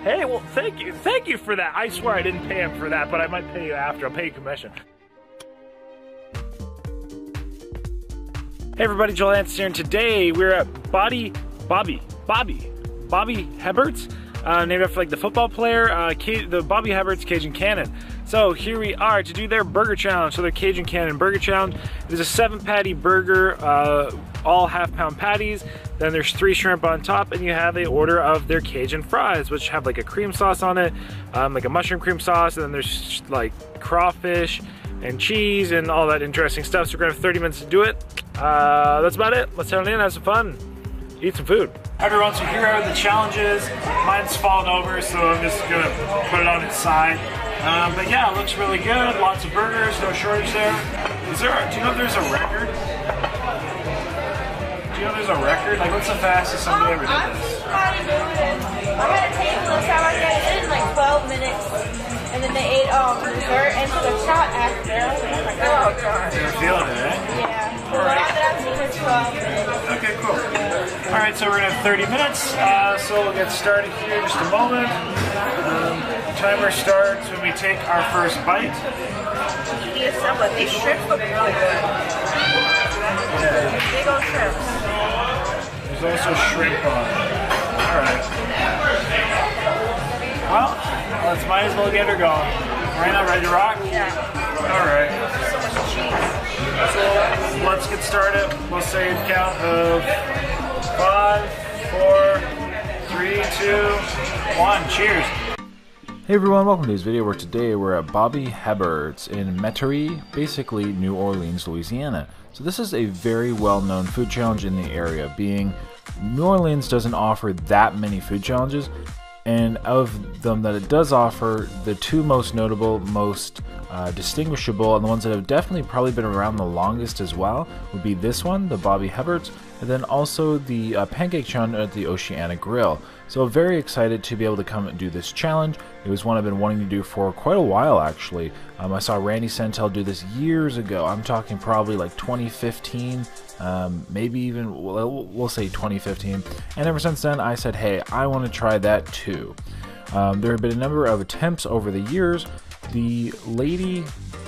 Hey, well, thank you for that. I swear I didn't pay him for that, but I might pay you after. I'll pay you commission. Hey everybody, Joel Lance here, and today we're at Bobby Hebbert's, named after like the football player, the Bobby Hebbert's Cajun Cannon. So here we are to do their burger challenge. So their Cajun Cannon burger challenge. There's a 7-patty burger, all half-pound patties. Then there's 3 shrimp on top, and you have a order of their Cajun fries, which have like a cream sauce on it, like a mushroom cream sauce, and then there's like crawfish and cheese and all that interesting stuff. So we're gonna have 30 minutes to do it. That's about it. Let's head on in, have some fun, eat some food. Hi everyone, so here are the challenges. Mine's fallen over, so I'm just gonna put it on its side. But yeah, it looks really good. Lots of burgers, no shortage there. Do you know if there's a record? Do you know if there's a record? Like, what's the fastest somebody ever did this? I had a table this time. I got it in like 12 minutes. And then they ate dessert and took a shot after. I was like, oh god. You're feeling it, eh? Yeah. The one that I've seen is 12 minutes. Okay, cool. Alright, so we're gonna have 30 minutes. So we'll get started here in just a moment. Timer starts when we take our first bite. These shrimps look really good. Yeah. Big old shrimps. There's also shrimp on it. Alright. Well, let's might as well get her going. Right now, ready to rock? Yeah. Alright. So much cheese. So let's get started. We'll say a count of 5, 4, 3, 2, 1. Cheers. Hey everyone, welcome to this video where today we're at Bobby Hebbert's in Metairie, basically New Orleans, Louisiana. So this is a very well-known food challenge in the area, being New Orleans doesn't offer that many food challenges, and of them that it does offer, the 2 most notable, most distinguishable, and the ones that have definitely probably been around the longest as well, would be this one, the Bobby Hebbert's, and then also the pancake challenge at the Louisiana Grill. So very excited to be able to come and do this challenge. It was one I've been wanting to do for quite a while actually. I saw Randy Santel do this years ago. I'm talking probably like 2015, maybe even, we'll say 2015. And ever since then I said, hey, I want to try that too. There have been a number of attempts over the years. The lady,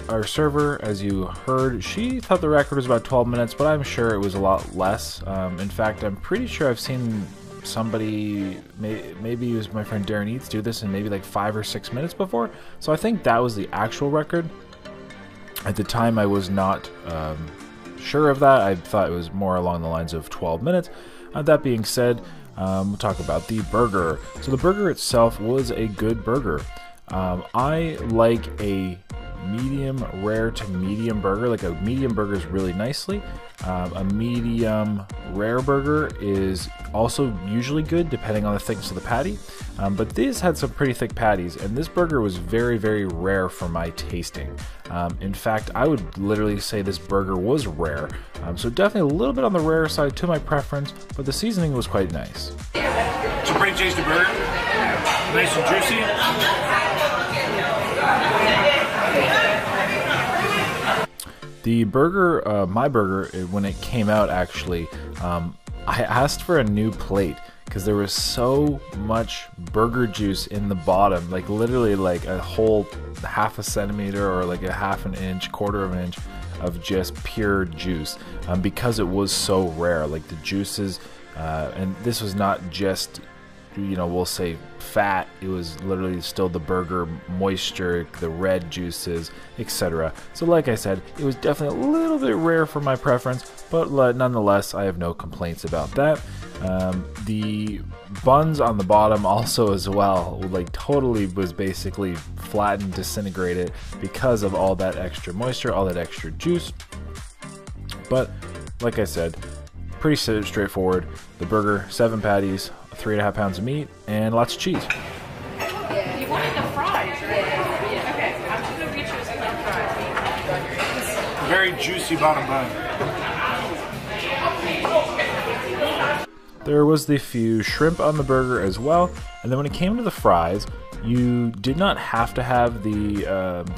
our server, as you heard, she thought the record was about 12 minutes, but I'm sure it was a lot less. In fact, I'm pretty sure I've seen somebody, maybe it was my friend Darren Eats, do this in maybe like 5 or 6 minutes before. So I think that was the actual record. At the time I was not sure of that. I thought it was more along the lines of 12 minutes. That being said, we'll talk about the burger. So the burger itself was a good burger. I like a medium rare to medium burger. Like a medium burger is really nicely. A medium rare burger is also usually good depending on the thickness of the patty. But these had some pretty thick patties, and this burger was very, very rare for my tasting. In fact, I would literally say this burger was rare. So definitely a little bit on the rare side to my preference, but the seasoning was quite nice. It's a pretty tasty burger. Nice and juicy. The burger, my burger, when it came out actually, I asked for a new plate because there was so much burger juice in the bottom, like literally like a whole half a centimeter or like a half an inch, quarter of an inch of just pure juice, because it was so rare. Like the juices, and this was not just, you know, we'll say fat, it was literally still the burger moisture, the red juices, etc. So like I said, it was definitely a little bit rare for my preference, but nonetheless I have no complaints about that. The buns on the bottom also as well, like totally was basically flattened, disintegrated because of all that extra moisture, all that extra juice. But like I said, pretty straightforward. The burger, 7 patties, 3.5 pounds of meat, and lots of cheese. You wanted the fries, right? Okay, I'm going to reach you some fries. Very juicy bottom bun. There was the few shrimp on the burger as well, and then when it came to the fries, You did not have to have the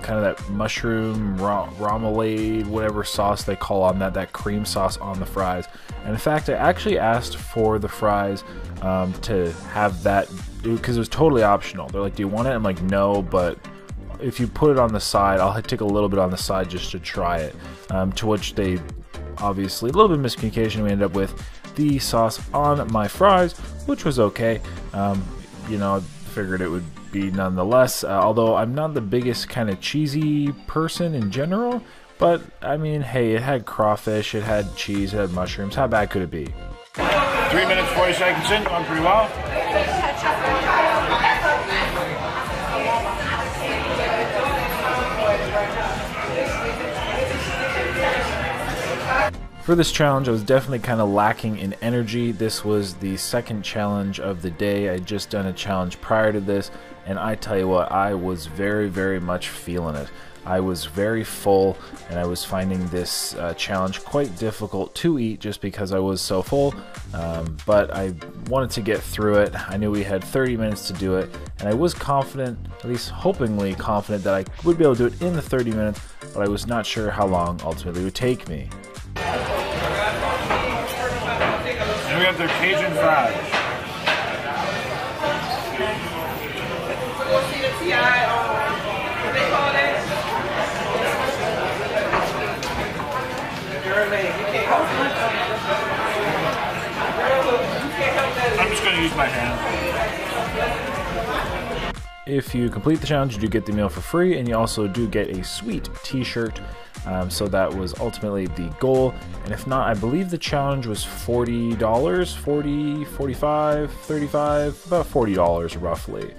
kind of that mushroom remoulade, whatever sauce they call on that cream sauce on the fries. And in fact, I actually asked for the fries to have that, because it was totally optional. They're like, do you want it? I'm like, no, but if you put it on the side, I'll take a little bit on the side just to try it. To which they, obviously, a little bit of miscommunication, we ended up with the sauce on my fries, which was okay. You know, figured it would be nonetheless, although I'm not the biggest kind of cheesy person in general, but I mean, hey, it had crawfish, it had cheese, it had mushrooms. How bad could it be? 3 minutes, 40 seconds in, going pretty well. For this challenge, I was definitely kind of lacking in energy. This was the second challenge of the day. I had just done a challenge prior to this, and I tell you what, I was very, very much feeling it. I was very full, and I was finding this challenge quite difficult to eat just because I was so full, but I wanted to get through it. I knew we had 30 minutes to do it, and I was confident, at least hopingly confident, that I would be able to do it in the 30 minutes, but I was not sure how long ultimately it would take me. And we have their Cajun fries. I'm just going to use my hand. If you complete the challenge, you do get the meal for free, and you also do get a sweet t-shirt. So that was ultimately the goal, and if not, I believe the challenge was $40, $40, $45, $35, about $40 roughly.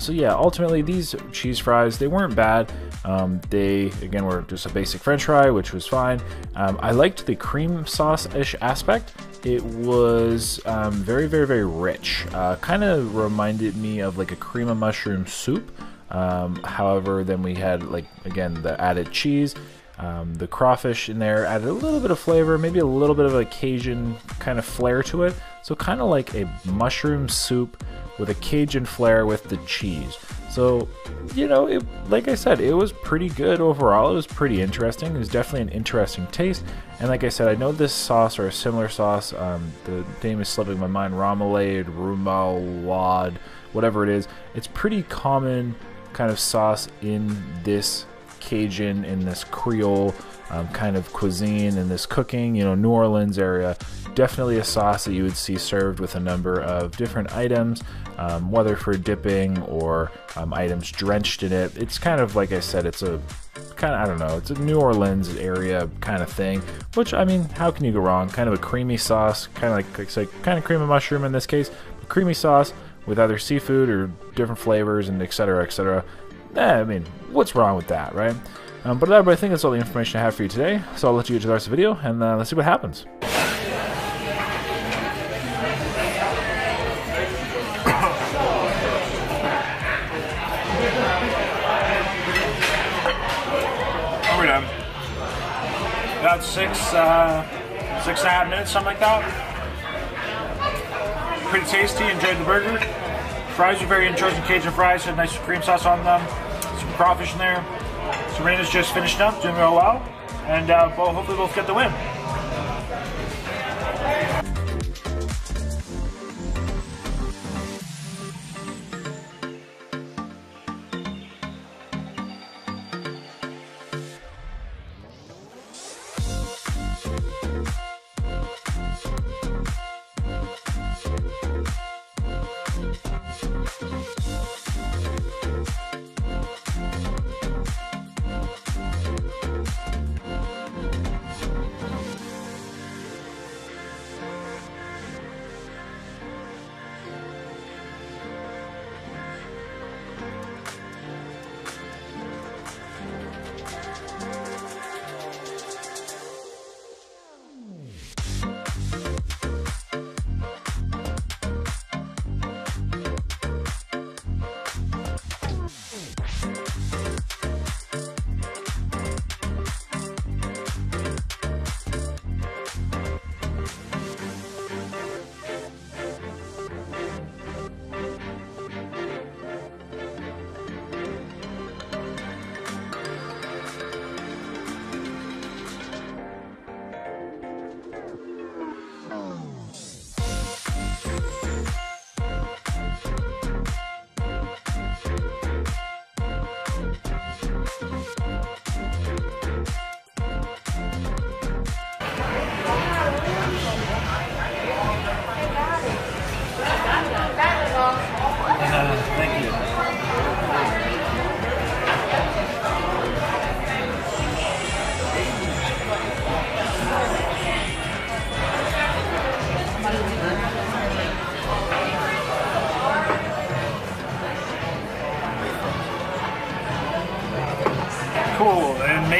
So yeah, ultimately these cheese fries, they weren't bad. They, again, were just a basic french fry, which was fine. I liked the cream sauce-ish aspect. It was very, very, very rich. Kind of reminded me of like a cream of mushroom soup. However, then we had, like, again, the added cheese. The crawfish in there added a little bit of flavor, maybe a little bit of a Cajun kind of flair to it. So kind of like a mushroom soup with a Cajun flair with the cheese. So, you know, like I said, it was pretty good overall. It was pretty interesting. It was definitely an interesting taste. And like I said, I know this sauce or a similar sauce, the name is slipping my mind, remoulade, whatever it is. It's pretty common kind of sauce in this Cajun, in this Creole kind of cuisine, in this cooking, you know, New Orleans area. Definitely a sauce that you would see served with a number of different items, whether for dipping or items drenched in it. It's kind of, like I said, it's a kind of, I don't know, it's a New Orleans area kind of thing, which, I mean, how can you go wrong? Kind of a creamy sauce, kind of like kind of cream of mushroom in this case, but creamy sauce with either seafood or different flavors and etc., etc. I mean, what's wrong with that, right? But I think that's all the information I have for you today, so I'll let you get to the rest of the video, and let's see what happens. We're done. About 6.5 minutes, something like that. Pretty tasty, enjoyed the burger. Fries are very interesting, Cajun fries, had nice cream sauce on them, some crawfish in there. Serena's just finished up, doing real well, and hopefully both get the win.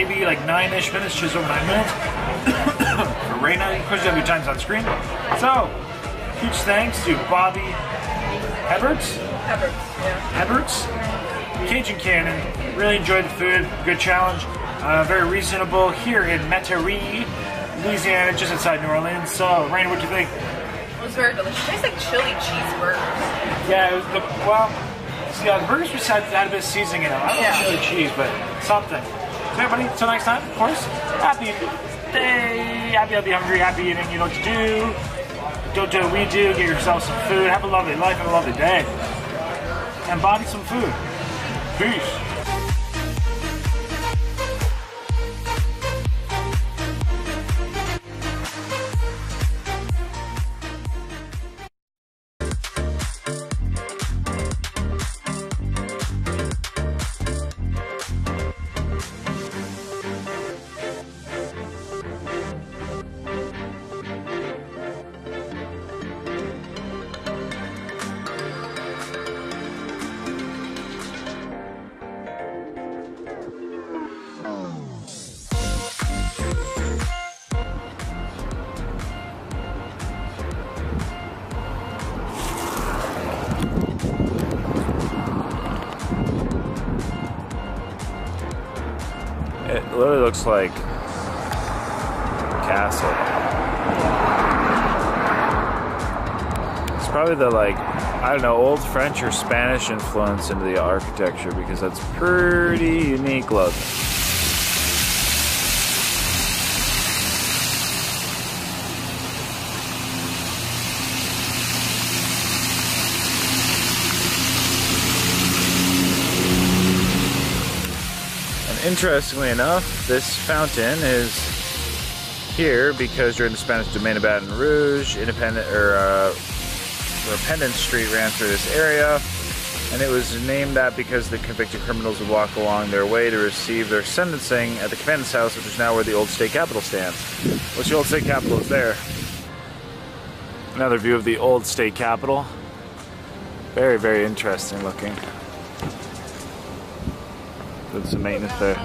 maybe like 9-ish minutes, just over 9 minutes. For right now, of course you have your times on screen. So, huge thanks to Bobby Hebbert. Hebbert's Cajun Cannon. Really enjoyed the food. Good challenge. Very reasonable here in Metairie, Louisiana, just outside New Orleans. So, Raina, what do you think? It was very delicious. It tastes like chili cheeseburgers. Yeah, it was the burgers had a bit of seasoning in them. I don't know chili cheese, but something. So everybody, until next time, of course, happy day, happy hungry, happy eating, you know what to do. Don't do what we do, get yourself some food, have a lovely life, have a lovely day. And Bobby some food. Peace. It literally looks like a castle. It's probably the, like, I don't know, old French or Spanish influence into the architecture, because that's pretty unique looking. Interestingly enough, this fountain is here because during the Spanish domain of Baton Rouge, Independence Street ran through this area, and it was named that because the convicted criminals would walk along their way to receive their sentencing at the commandant's house, which is now where the old state capitol stands. Which the old state capitol is there. Another view of the old state capitol. Very, very interesting looking. Did some maintenance there.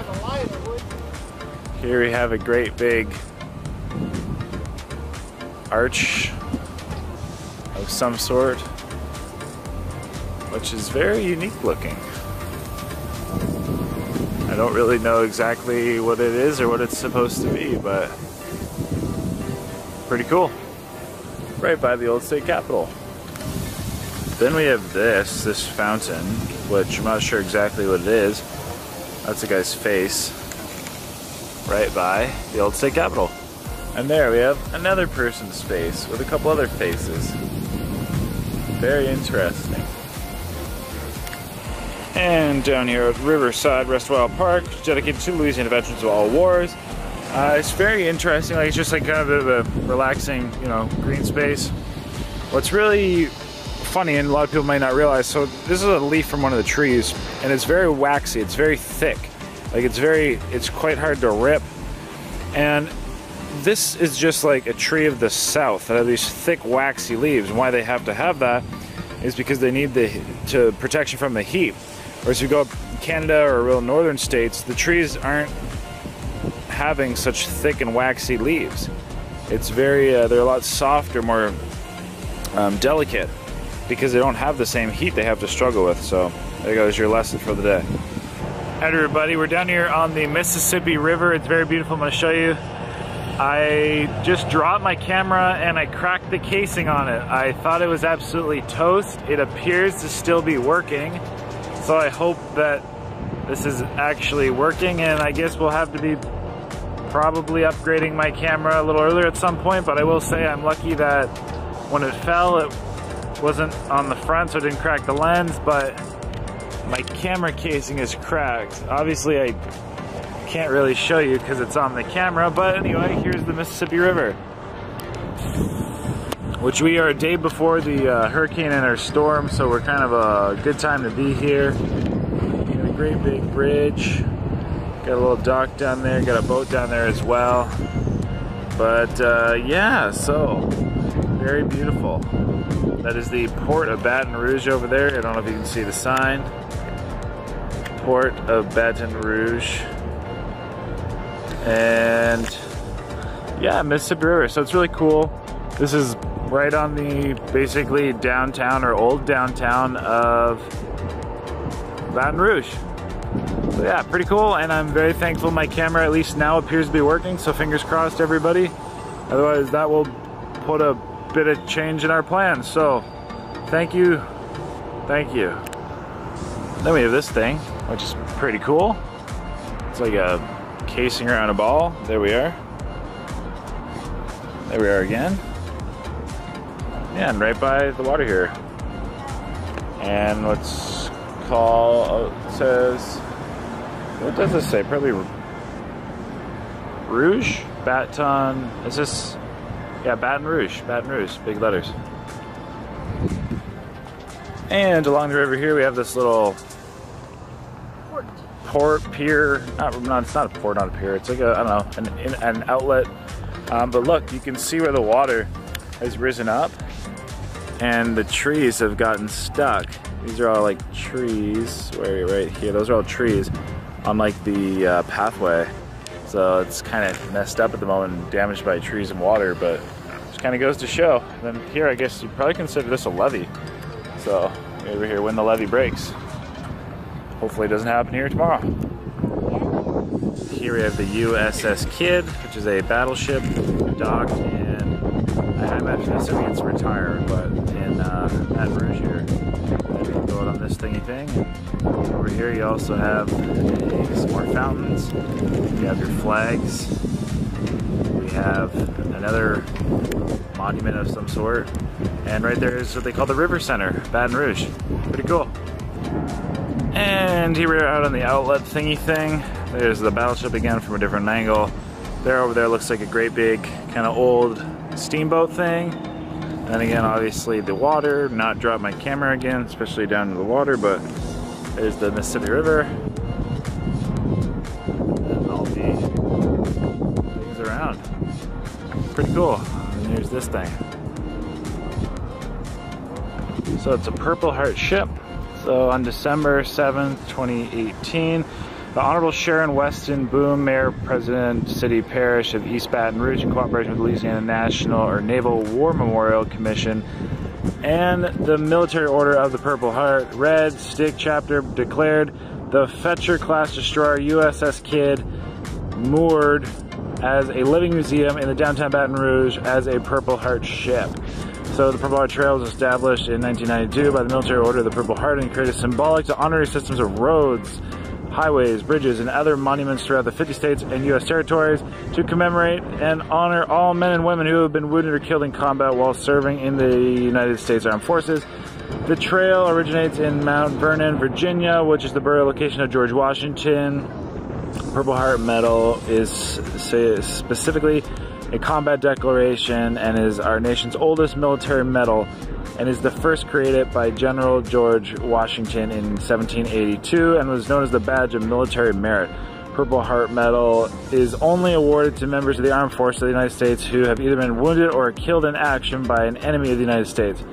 Here we have a great big arch of some sort, which is very unique looking. I don't really know exactly what it is or what it's supposed to be, but pretty cool. Right by the old state capitol. Then we have this fountain, which I'm not sure exactly what it is. That's a guy's face right by the old state capitol. And there we have another person's face with a couple other faces. Very interesting. And down here at Riverside Rest Wild Park, dedicated to Louisiana veterans of all wars. It's very interesting. Like, it's just like kind of a relaxing, you know, green space. What's really funny, and a lot of people might not realize, so this is a leaf from one of the trees, and it's very waxy, it's very thick, like it's quite hard to rip. And this is just like a tree of the south that have these thick waxy leaves, and why they have to have that is because they need the protection from the heat. Whereas if you go up Canada or real northern states, the trees aren't having such thick and waxy leaves. It's very they're a lot softer, more delicate, because they don't have the same heat they have to struggle with. So there goes your lesson for the day. Alright everybody, we're down here on the Mississippi River. It's very beautiful. I'm going to show you. I just dropped my camera and I cracked the casing on it. I thought it was absolutely toast. It appears to still be working. So I hope that this is actually working, and I guess we'll have to be probably upgrading my camera a little earlier at some point, but I will say I'm lucky that when it fell, it wasn't on the front, so it didn't crack the lens, but my camera casing is cracked. Obviously I can't really show you because it's on the camera, but anyway, here's the Mississippi River, which we are a day before the hurricane and our storm, so we're kind of a good time to be here. Got a great big bridge, got a little dock down there, got a boat down there as well. But yeah, so very beautiful. That is the Port of Baton Rouge over there. I don't know if you can see the sign. Port of Baton Rouge. And yeah, Mississippi River. So it's really cool. This is right on the basically downtown or old downtown of Baton Rouge. So yeah, pretty cool, and I'm very thankful my camera at least now appears to be working, so fingers crossed everybody. Otherwise that will put a bit of change in our plans. So thank you. Thank you. Then we have this thing, which is pretty cool. It's like a casing around a ball. There we are. There we are again. Yeah, and right by the water here. And what's called, oh, it says, what does this say? Probably Rouge? Baton, is this, yeah, Baton Rouge, big letters. And along the river here we have this little port pier, it's not a port, not a pier, it's like a, I don't know, an outlet. But look, you can see where the water has risen up and the trees have gotten stuck. These are all like trees, right here, those are all trees on like the pathway. So it's kind of messed up at the moment and damaged by trees and water, but just kind of goes to show. And then here, I guess you'd probably consider this a levee. So over here when the levee breaks. Hopefully it doesn't happen here tomorrow. Here we have the USS Kidd, which is a battleship docked in, I'm actually assuming it's retired, but in Baton Rouge here. And you can go out on this thingy thing. And over here you also have some more fountains. You have your flags. We have another monument of some sort. And right there is what they call the River Center, Baton Rouge. Pretty cool. And here we're out on the outlet thingy thing. There's the battleship again from a different angle. There over there looks like a great big kind of old steamboat thing. And then again, obviously the water, not drop my camera again, especially down to the water, but there's the Mississippi River. And all the things around. Pretty cool. And here's this thing. So it's a Purple Heart ship. So on December 7th, 2018, the Honorable Sharon Weston Boone, Mayor, President, City Parish of East Baton Rouge, in cooperation with the Louisiana National or Naval War Memorial Commission and the Military Order of the Purple Heart, Red Stick Chapter, declared the Fetcher-class destroyer USS Kidd moored as a living museum in the downtown Baton Rouge as a Purple Heart ship. So the Purple Heart Trail was established in 1992 by the Military Order of the Purple Heart and created symbolic to honorary systems of roads, highways, bridges, and other monuments throughout the 50 states and U.S. territories to commemorate and honor all men and women who have been wounded or killed in combat while serving in the United States Armed Forces. The trail originates in Mount Vernon, Virginia, which is the burial location of George Washington. Purple Heart Medal is specifically a combat declaration and is our nation's oldest military medal and is the first created by General George Washington in 1782 and was known as the Badge of Military Merit. Purple Heart Medal is only awarded to members of the Armed Forces of the United States who have either been wounded or killed in action by an enemy of the United States.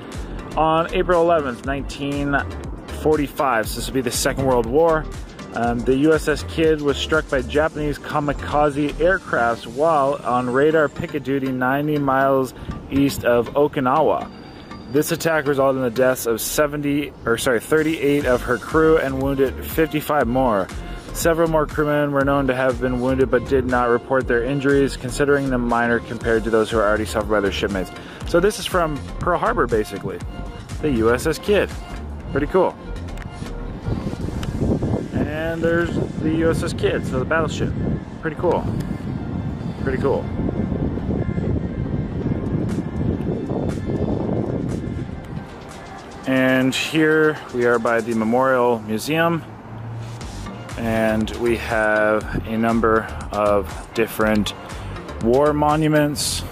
On April 11th, 1945, so this will be the Second World War, the USS Kidd was struck by Japanese kamikaze aircrafts while on radar picket duty 90 miles east of Okinawa. This attack resulted in the deaths of 38 of her crew and wounded 55 more. Several more crewmen were known to have been wounded but did not report their injuries, considering them minor compared to those who are already suffered by their shipmates. So this is from Pearl Harbor, basically. The USS Kidd. Pretty cool. And there's the USS Kidd, so the battleship. Pretty cool. Pretty cool. And here we are by the Memorial Museum, and we have a number of different war monuments,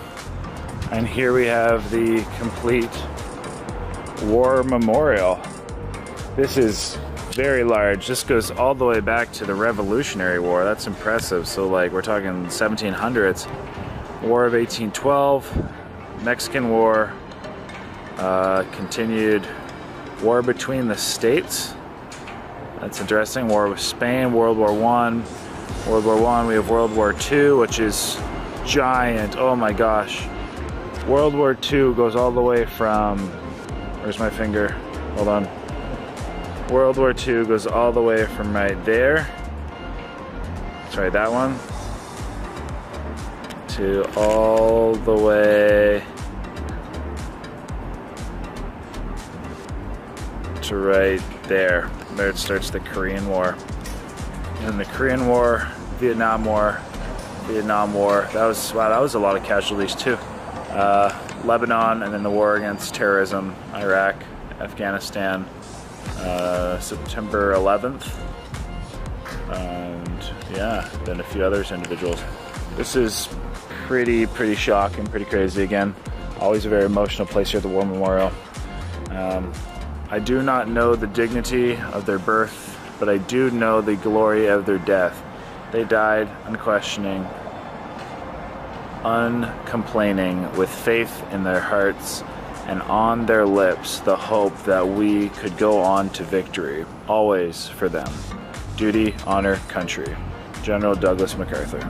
and here we have the complete war memorial. This is very large. This goes all the way back to the Revolutionary War. That's impressive. So like we're talking 1700s, War of 1812, Mexican War, continued war between the states. That's interesting. War with Spain, World War I, World War I, we have World War II, which is giant. Oh my gosh. World War II goes all the way from, where's my finger? Hold on. World War II goes all the way from right there. Sorry, that one. To all the way to right there. There it starts the Korean War. And the Korean War, Vietnam War. That was, wow, that was a lot of casualties too. Lebanon, and then the war against terrorism, Iraq, Afghanistan, September 11th. And yeah, then a few others individuals. This is pretty shocking, pretty crazy. Again, always a very emotional place here at the War Memorial. I do not know the dignity of their birth, but I do know the glory of their death. They died unquestioning, uncomplaining, with faith in their hearts and on their lips the hope that we could go on to victory, always for them. Duty, honor, country. General Douglas MacArthur.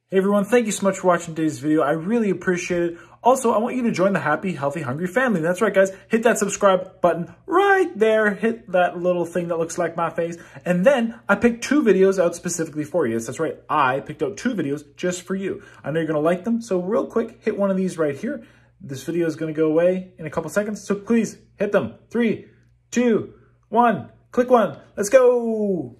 Hey everyone, thank you so much for watching today's video. I really appreciate it. Also, I want you to join the Happy, Healthy, Hungry family. That's right, guys. Hit that subscribe button right there. Hit that little thing that looks like my face. And then I picked 2 videos out specifically for you. Yes, that's right. I picked out 2 videos just for you. I know you're going to like them. So real quick, hit one of these right here. This video is going to go away in a couple seconds. So please hit them. 3, 2, 1. Click one. Let's go.